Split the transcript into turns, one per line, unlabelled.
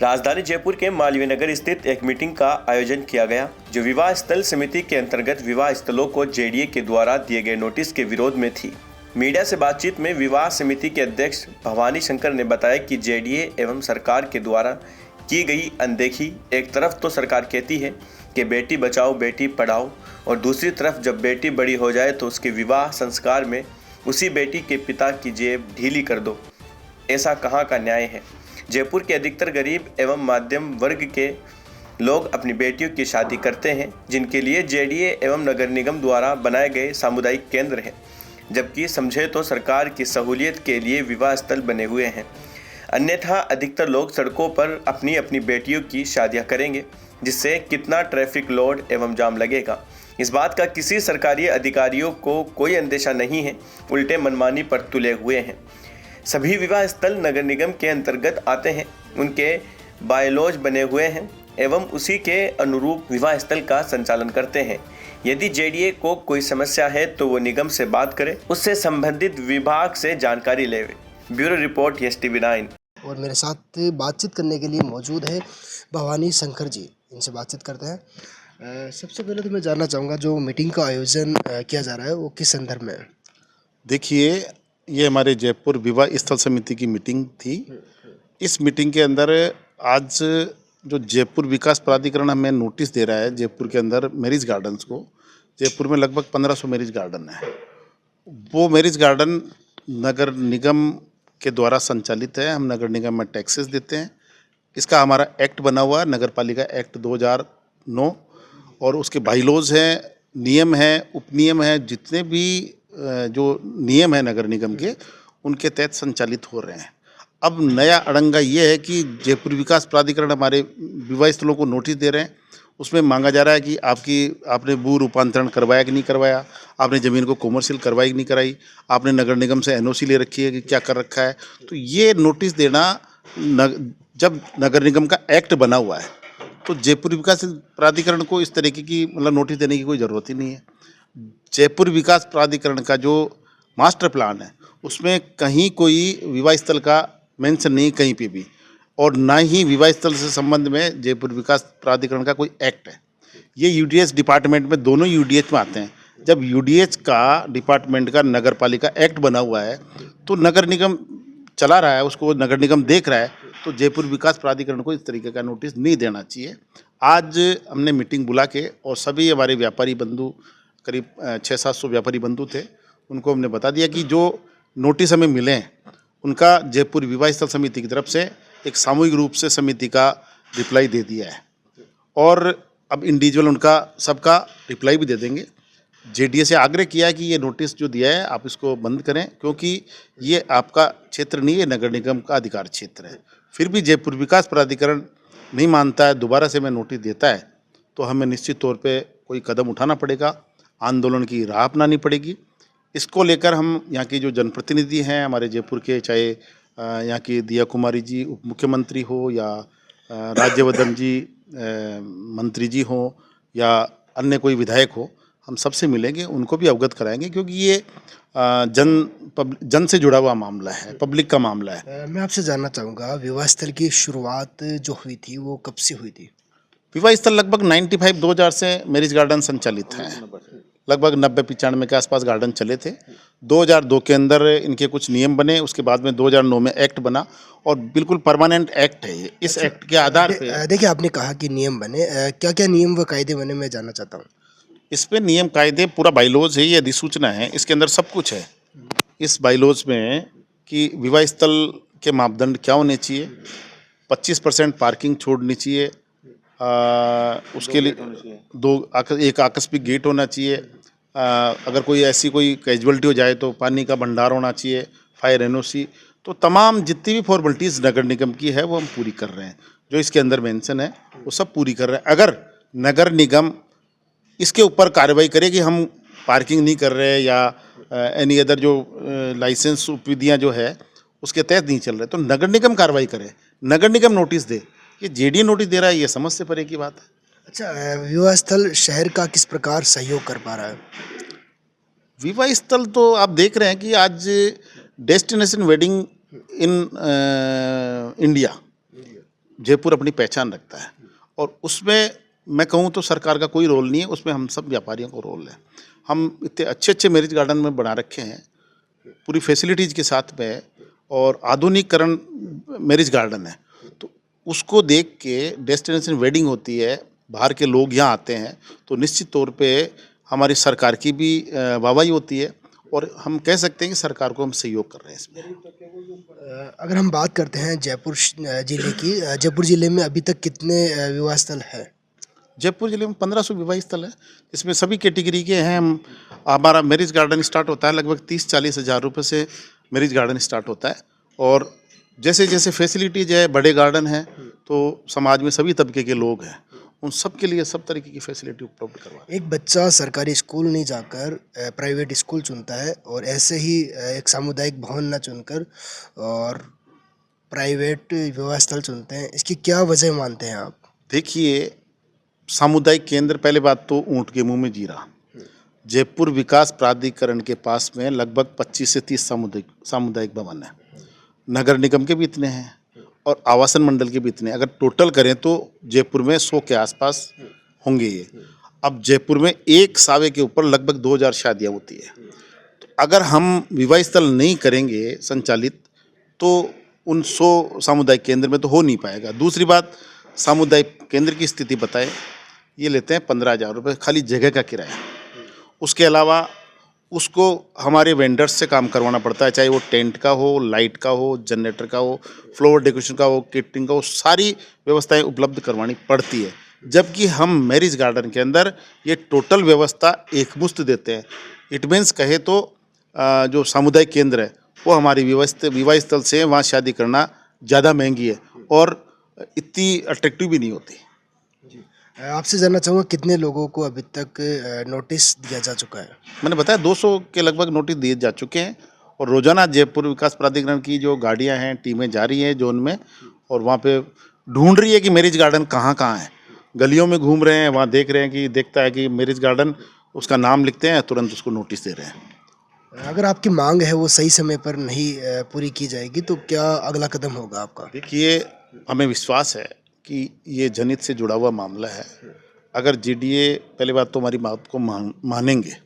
राजधानी जयपुर के मालवीय नगर स्थित एक मीटिंग का आयोजन किया गया, जो विवाह स्थल समिति के अंतर्गत विवाह स्थलों को जेडीए के द्वारा दिए गए नोटिस के विरोध में थी। मीडिया से बातचीत में विवाह समिति के अध्यक्ष भवानी शंकर ने बताया कि जेडीए एवं सरकार के द्वारा की गई अनदेखी, एक तरफ तो सरकार कहती है कि बेटी बचाओ बेटी पढ़ाओ, और दूसरी तरफ जब बेटी बड़ी हो जाए तो उसके विवाह संस्कार में उसी बेटी के पिता की जेब ढीली कर दो। ऐसा कहाँ का न्याय है। जयपुर के अधिकतर गरीब एवं मध्यम वर्ग के लोग अपनी बेटियों की शादी करते हैं, जिनके लिए जेडीए एवं नगर निगम द्वारा बनाए गए सामुदायिक केंद्र हैं, जबकि समझे तो सरकार की सहूलियत के लिए विवाह स्थल बने हुए हैं। अन्यथा अधिकतर लोग सड़कों पर अपनी अपनी बेटियों की शादियां करेंगे, जिससे कितना ट्रैफिक लोड एवं जाम लगेगा। इस बात का किसी सरकारी अधिकारियों को कोई अंदेशा नहीं है, उल्टे मनमानी पर तुले हुए हैं। सभी विवाह स्थल नगर निगम के अंतर्गत आते हैं, उनके बायलॉज बने हुए हैं एवं उसी के अनुरूप विवाह स्थल का संचालन करते हैं। यदि जेडीए को कोई समस्या है तो वो निगम से बात करे, उससे संबंधित विभाग से जानकारी ले। Bureau report STV9।
और मेरे साथ बातचीत करने के लिए मौजूद है भवानी शंकर जी, इनसे बातचीत करते हैं। सबसे पहले तो मैं जानना चाहूँगा, जो मीटिंग का आयोजन किया जा रहा है वो किस संदर्भ में है?
देखिए, ये हमारे जयपुर विवाह स्थल समिति की मीटिंग थी। इस मीटिंग के अंदर आज जो जयपुर विकास प्राधिकरण हमें नोटिस दे रहा है जयपुर के अंदर मैरिज गार्डन्स को, जयपुर में लगभग 1500 मैरिज गार्डन है। वो मैरिज गार्डन नगर निगम के द्वारा संचालित है। हम नगर निगम में टैक्सेस देते हैं। इसका हमारा एक्ट बना हुआ है, नगर पालिका एक्ट 2009, और उसके बाईलॉज हैं, नियम हैं, उपनियम हैं, जितने भी जो नियम है नगर निगम के, उनके तहत संचालित हो रहे हैं। अब नया अड़ंगा ये है कि जयपुर विकास प्राधिकरण हमारे विवाह स्थलों को नोटिस दे रहे हैं। उसमें मांगा जा रहा है कि आपने भू रूपांतरण करवाया कि नहीं करवाया, आपने ज़मीन को कॉमर्शियल करवाई कि नहीं कराई, आपने नगर निगम से NOC ले रखी है कि क्या कर रखा है। तो ये नोटिस देना, जब नगर निगम का एक्ट बना हुआ है तो जयपुर विकास प्राधिकरण को इस तरीके की नोटिस देने की कोई ज़रूरत ही नहीं है। जयपुर विकास प्राधिकरण का जो मास्टर प्लान है उसमें कहीं कोई विवाह स्थल का मेंशन नहीं, कहीं पे भी, और ना ही विवाह स्थल से संबंध में जयपुर विकास प्राधिकरण का कोई एक्ट है। ये UDH डिपार्टमेंट में, दोनों UDH में आते हैं। जब UDH का डिपार्टमेंट का नगर पालिका एक्ट बना हुआ है तो नगर निगम चला रहा है, उसको नगर निगम देख रहा है, तो जयपुर विकास प्राधिकरण को इस तरीके का नोटिस नहीं देना चाहिए। आज हमने मीटिंग बुला के, और सभी हमारे व्यापारी बंधु, करीब 600-700 व्यापारी बंधु थे, उनको हमने बता दिया कि जो नोटिस हमें मिले हैं उनका जयपुर विवाह स्थल समिति की तरफ से एक सामूहिक रूप से समिति का रिप्लाई दे दिया है, और अब इंडिविजुअल उनका सबका रिप्लाई भी दे देंगे। जेडीए से आग्रह किया है कि ये नोटिस जो दिया है आप इसको बंद करें, क्योंकि ये आपका क्षेत्र नहीं है, नगर निगम का अधिकार क्षेत्र है। फिर भी जयपुर विकास प्राधिकरण नहीं मानता है, दोबारा से मैं नोटिस देता है, तो हमें निश्चित तौर पे कोई कदम उठाना पड़ेगा, आंदोलन की राह अपनानी पड़ेगी। इसको लेकर हम यहाँ की जो जनप्रतिनिधि हैं हमारे जयपुर के, चाहे यहाँ की दिया कुमारी जी उप मुख्यमंत्री हो, या राज्यवर्धन जी मंत्री जी हो, या अन्य कोई विधायक हो, हम सबसे मिलेंगे, उनको भी अवगत कराएंगे, क्योंकि ये जन से जुड़ा हुआ मामला है, पब्लिक का मामला है।
मैं आपसे जानना चाहूँगा, विवाह स्थल की शुरुआत जो हुई थी वो कब से हुई थी?
विवाह स्थल लगभग 95-2000 से मैरिज गार्डन संचालित हैं। लगभग 90-95 के आसपास गार्डन चले थे। 2002 के अंदर इनके कुछ नियम बने, उसके बाद में 2009 में एक्ट बना, और बिल्कुल परमानेंट एक्ट है ये। इस एक्ट के आधार पे
देखिए, आपने कहा कि नियम बने, क्या क्या नियम व कायदे बने, मैं जानना चाहता हूँ।
इस पे नियम कायदे, पूरा बाईलॉज है, ये अधिसूचना है, इसके अंदर सब कुछ है। इस बाईलॉज में कि विवाह स्थल के मापदंड क्या होने चाहिए, 25% पार्किंग छोड़नी चाहिए, उसके लिए एक आकस्मिक गेट होना चाहिए, अगर कोई ऐसी कोई कैजुअलिटी हो जाए तो पानी का भंडार होना चाहिए, फायर NOC, तो तमाम जितनी भी फॉर्मेलिटीज़ नगर निगम की है वो हम पूरी कर रहे हैं। जो इसके अंदर मेंशन है वो सब पूरी कर रहे हैं। अगर नगर निगम इसके ऊपर कार्रवाई करे कि हम पार्किंग नहीं कर रहे, या एनी अदर जो लाइसेंस उपविधियाँ जो है उसके तहत नहीं चल रहे, तो नगर निगम कार्रवाई करे, नगर निगम नोटिस दे। ये जेडीए नोटिस दे रहा है, ये समझ से परे की बात है।
अच्छा, विवाह स्थल शहर का किस प्रकार सहयोग कर पा रहा है?
विवाह स्थल तो आप देख रहे हैं कि आज destination wedding in India, Jaipur अपनी पहचान रखता है और उसमें मैं कहूँ तो सरकार का कोई रोल नहीं है, उसमें हम सब व्यापारियों को रोल है। हम इतने अच्छे अच्छे मैरिज गार्डन में बना रखे हैं पूरी फैसिलिटीज़ के साथ में और आधुनिकीकरण मैरिज गार्डन है, तो उसको देख के डेस्टिनेशन वेडिंग होती है, बाहर के लोग यहाँ आते हैं तो निश्चित तौर पे हमारी सरकार की भी वाहवाही होती है और हम कह सकते हैं कि सरकार को हम सहयोग कर रहे हैं इसमें।
अगर हम बात करते हैं जयपुर जिले की, जयपुर जिले में अभी तक कितने विवाह स्थल है?
जयपुर जिले में 1500 विवाह स्थल है, इसमें सभी कैटेगरी के हैं। हमारा मैरिज गार्डन स्टार्ट होता है लगभग 30-40 हज़ार रुपये से मैरिज गार्डन स्टार्ट होता है और जैसे जैसे फैसिलिटीज है, बड़े गार्डन हैं तो समाज में सभी तबके के लोग हैं, उन सब के लिए सब तरीके की फैसिलिटी उपलब्ध करवा।
एक बच्चा सरकारी स्कूल नहीं जाकर प्राइवेट स्कूल चुनता है और ऐसे ही एक सामुदायिक भवन न चुनकर और प्राइवेट विवाह स्थल चुनते हैं, इसकी क्या वजह मानते हैं आप?
देखिए, सामुदायिक केंद्र, पहले बात तो ऊँट के मुंह में जीरा। जयपुर विकास प्राधिकरण के पास में लगभग 25 से 30 सामुदायिक भवन है, नगर निगम के भी इतने हैं और आवासन मंडल के भी इतने। अगर टोटल करें तो जयपुर में 100 के आसपास होंगे ये। अब जयपुर में एक सावे के ऊपर लगभग 2000 शादियाँ होती है, तो अगर हम विवाह स्थल नहीं करेंगे संचालित तो उन 100 सामुदायिक केंद्र में तो हो नहीं पाएगा। दूसरी बात, सामुदायिक केंद्र की स्थिति बताएं, ये लेते हैं 15,000 रुपये खाली जगह का किराया। उसके अलावा उसको हमारे वेंडर्स से काम करवाना पड़ता है, चाहे वो टेंट का हो, लाइट का हो, जनरेटर का हो, फ्लोर डेकोरेशन का हो, केटरिंग का हो, सारी व्यवस्थाएं उपलब्ध करवानी पड़ती है। जबकि हम मैरिज गार्डन के अंदर ये टोटल व्यवस्था एकमुश्त देते हैं। इट मीन्स कहे तो जो सामुदायिक केंद्र है वो हमारी विवाह स्थल से वहाँ शादी करना ज़्यादा महंगी है और इतनी अट्रैक्टिव भी नहीं होती।
आपसे जानना चाहूँगा कितने लोगों को अभी तक नोटिस दिया जा चुका है?
मैंने बताया 200 के लगभग नोटिस दिए जा चुके हैं और रोजाना जयपुर विकास प्राधिकरण की जो गाड़ियां हैं, टीमें जा रही हैं जोन में और वहाँ पे ढूंढ रही है कि मैरिज गार्डन कहाँ कहाँ है। गलियों में घूम रहे हैं, वहाँ देख रहे हैं कि देखता है कि मैरिज गार्डन, उसका नाम लिखते हैं, तुरंत उसको नोटिस दे रहे हैं।
अगर आपकी मांग है वो सही समय पर नहीं पूरी की जाएगी तो क्या अगला कदम होगा आपका?
देखिए, हमें विश्वास है कि ये जनहित से जुड़ा हुआ मामला है। अगर जीडीए, पहली बात तो हमारी बात को मानेंगे